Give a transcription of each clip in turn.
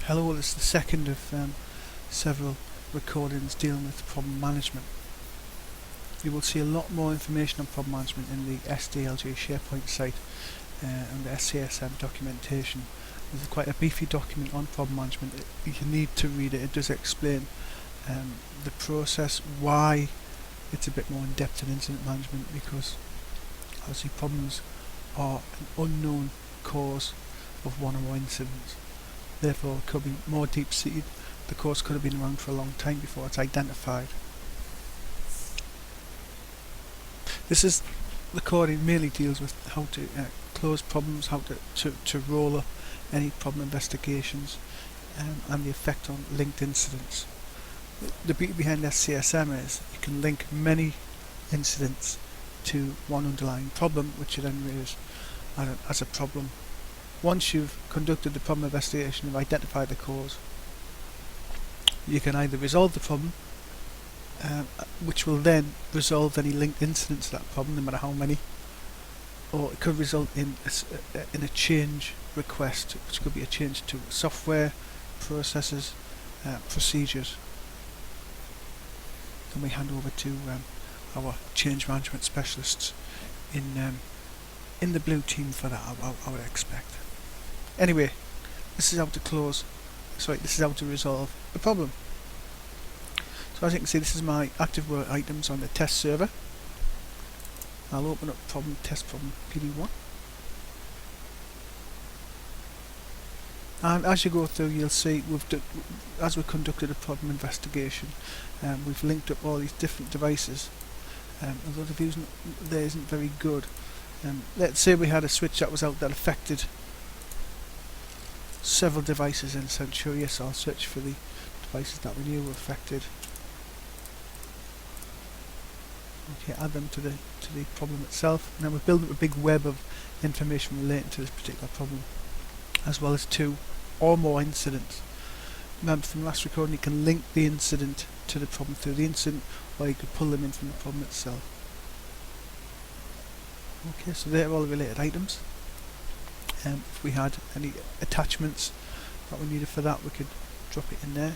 Hello, this is the second of several recordings dealing with problem management. You will see a lot more information on problem management in the SDLG SharePoint site and the SCSM documentation. There's quite a beefy document on problem management. You need to read it. It does explain the process, why it's a bit more in depth in incident management, because obviously problems are an unknown cause of one or more incidents. Therefore, it could be more deep-seated. The cause could have been around for a long time before it's identified. This recording mainly deals with how to close problems, how to roll up any problem investigations, and the effect on linked incidents. The beauty behind SCSM is you can link many incidents to one underlying problem, which you then raise as a problem. Once you've conducted the problem investigation and identified the cause, you can either resolve the problem, which will then resolve any linked incidents to that problem, no matter how many, or it could result in a change request, which could be a change to software, processes, procedures. Then we hand over to our change management specialists in the blue team for that, I would expect. Anyway, this is how to resolve the problem. So as you can see, this is my active work items on the test server. I'll open up test problem PD1. And as you go through, you'll see as we conducted a problem investigation, we've linked up all these different devices. Although the view there isn't very good. Let's say we had a switch that was out that affected several devices in Centuria, so I'll search for the devices that we knew were affected. Okay, add them to the problem itself, and then we build up a big web of information relating to this particular problem, as well as two or more incidents. Remember from the last recording, you can link the incident to the problem through the incident, or you could pull them in from the problem itself. Okay, so they're all the related items. If we had any attachments that we needed for that, we could drop it in there.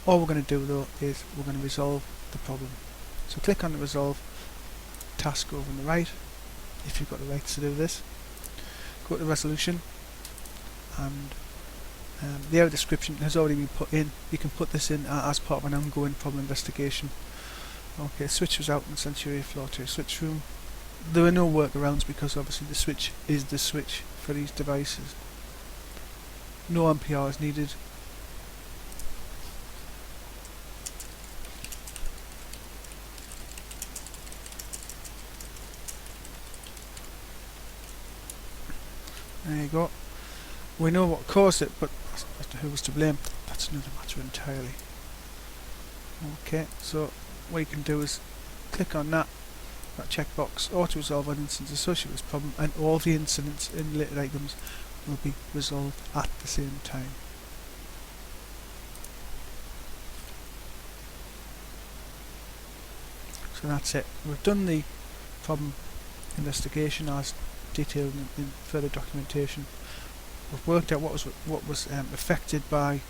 All we're going to do though is we're going to resolve the problem. So click on the resolve task over on the right, if you've got the rights to do this. Go to resolution, and the error description has already been put in. You can put this in as part of an ongoing problem investigation. Okay, switch was out in Centuria floor 2 switch room. There are no workarounds because obviously the switch is the switch for these devices. No MPR is needed. There you go. We know what caused it, but as to who was to blame, that's another matter entirely. Okay, so what you can do is click on that checkbox, auto resolve on incidents associated with this problem, and all the incidents in related items will be resolved at the same time. So that's it. We've done the problem investigation as detailed in further documentation. We've worked out what was affected by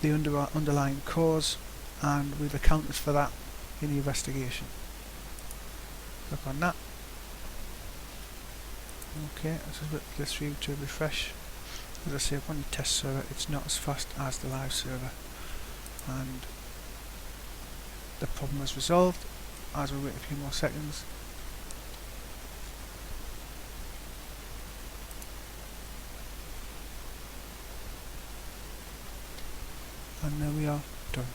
the underlying cause, and we've accounted for that in the investigation. Click on that. Okay, let's just wait for this view to refresh. As I say, on the test server, it's not as fast as the live server, and the problem is resolved. As we wait a few more seconds, and there we are, done.